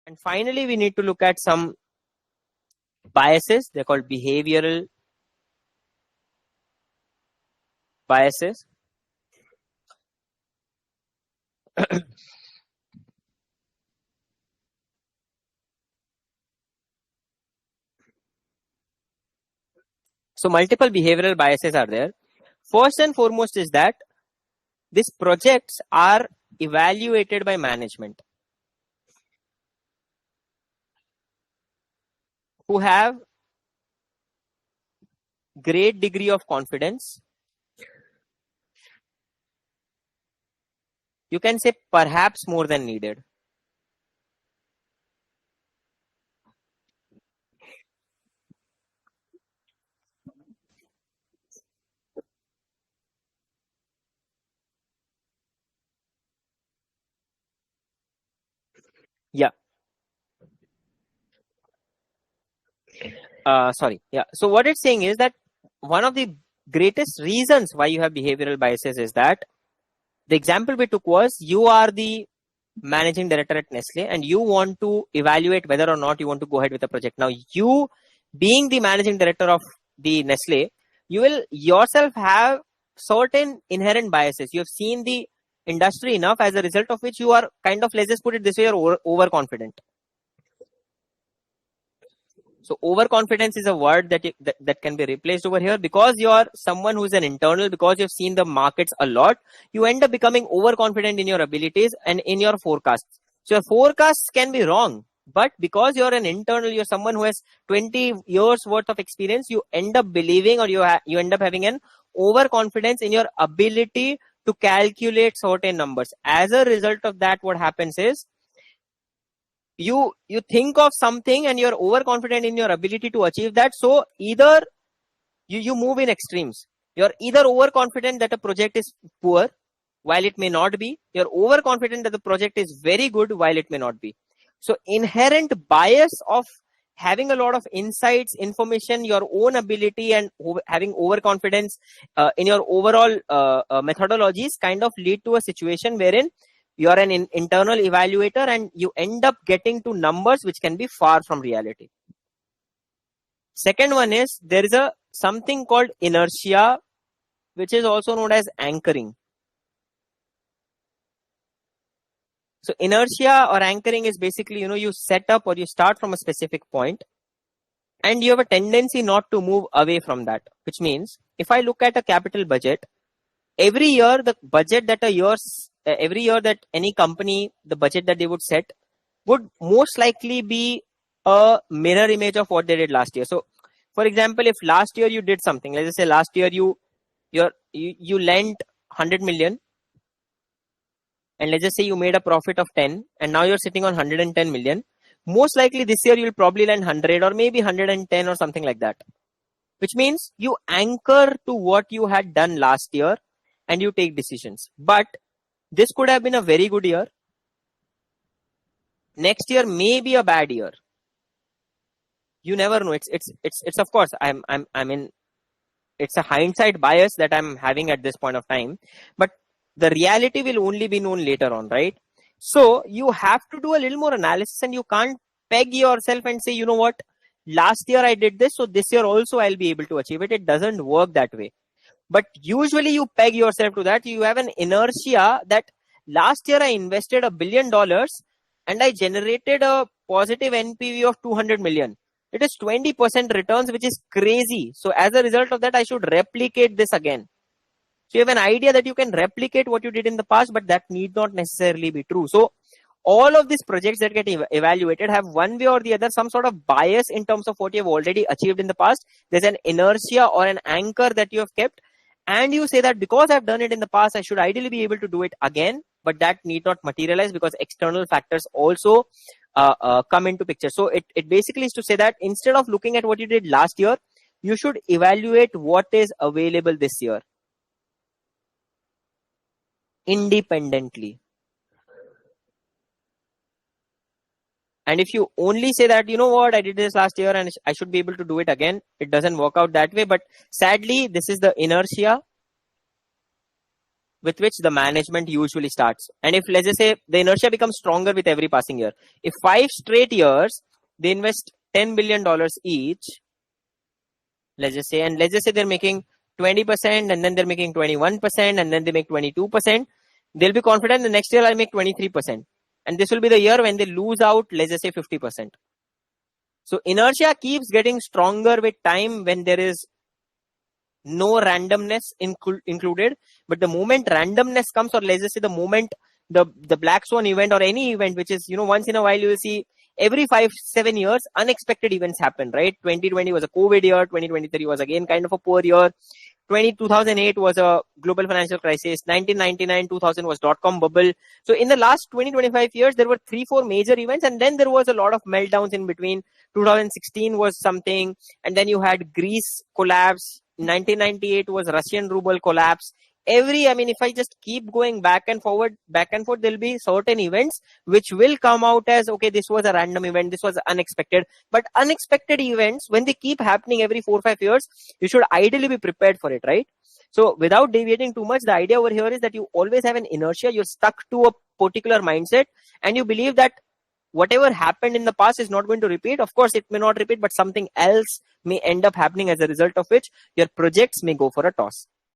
And finally, we need to look at some biases. They're called behavioral biases. So multiple behavioral biases are there. First and foremost is that these projects are evaluated by management who have great degree of confidence. You can say perhaps more than needed. Yeah. Sorry. Yeah. So what it's saying is that one of the greatest reasons why you have behavioral biases is that the example we took was you are the managing director at Nestle and you want to evaluate whether or not you want to go ahead with the project. Now, you being the managing director of the Nestle, you will yourself have certain inherent biases. You have seen the industry enough, as a result of which you are kind of, let's just put it this way, you're overconfident. So overconfidence is a word that can be replaced over here. Because you're someone who's an internal, because you've seen the markets a lot, you end up becoming overconfident in your abilities and in your forecasts. So your forecasts can be wrong, but because you're an internal, you're someone who has 20 years worth of experience, you end up believing, or you end up having an overconfidence in your ability to calculate certain numbers. As a result of that, what happens is, you think of something and you're overconfident in your ability to achieve that. So either you move in extremes. You're either overconfident that a project is poor while it may not be. You're overconfident that the project is very good while it may not be. So inherent bias of having a lot of insights, information, your own ability, and having overconfidence in your overall methodologies kind of lead to a situation wherein you are an internal evaluator and you end up getting to numbers which can be far from reality. Second one is, there is something called inertia, which is also known as anchoring. So inertia or anchoring is basically, you set up or you start from a specific point and you have a tendency not to move away from that. Which means, if I look at a capital budget, every year the budget that every year that any company, the budget that they would set would most likely be a mirror image of what they did last year. So for example, if last year you did something, let's just say last year you lent 100 million, and let's just say you made a profit of 10, and now you're sitting on 110 million. Most likely this year you'll probably lend 100 or maybe 110 or something like that. Which means you anchor to what you had done last year and you take decisions. But this could have been a very good year. Next year may be a bad year. You never know. It's of course, it's a hindsight bias that I'm having at this point of time, but the reality will only be known later on, right? So you have to do a little more analysis, and you can't peg yourself and say, you know what, last year I did this, so this year also I'll be able to achieve it. It doesn't work that way. But usually you peg yourself to that. You have an inertia that last year I invested $1 billion and I generated a positive NPV of 200 million. It is 20% returns, which is crazy. So as a result of that, I should replicate this again. So you have an idea that you can replicate what you did in the past, but that need not necessarily be true. So all of these projects that get evaluated have one way or the other some sort of bias in terms of what you have already achieved in the past. There's an inertia or an anchor that you have kept, and you say that because I've done it in the past, I should ideally be able to do it again, but that need not materialize because external factors also come into picture. So it basically is to say that instead of looking at what you did last year, you should evaluate what is available this year independently. And if you only say that, you know what, I did this last year and I should be able to do it again, it doesn't work out that way. But sadly, this is the inertia. with which the management usually starts. And if, let's just say, the inertia becomes stronger with every passing year, if 5 straight years they invest $10 billion each, let's just say, and let's just say they're making 20%, and then they're making 21%, and then they make 22%, they'll be confident the next year I'll make 23%. And this will be the year when they lose out, let's just say, 50%. So inertia keeps getting stronger with time when there is no randomness included. But the moment randomness comes, or let's just say the moment the black swan event or any event, which is, once in a while, you will see every 5-7 years, unexpected events happen, right? 2020 was a COVID year. 2023 was again kind of a poor year. 2008 was a global financial crisis. 1999, 2000 was dot-com bubble. So in the last 20-25 years, there were 3-4 major events, and then there was a lot of meltdowns in between. 2016 was something, and then you had Greece collapse. 1998 was Russian ruble collapse. If I just keep going back and forth, there'll be certain events which will come out as, okay, this was a random event, this was unexpected. But unexpected events, when they keep happening every 4-5 years, you should ideally be prepared for it, right? So without deviating too much, the idea over here is that you always have an inertia. You're stuck to a particular mindset, and you believe that whatever happened in the past is not going to repeat. Of course, it may not repeat, but something else may end up happening, as a result of which your projects may go for a toss.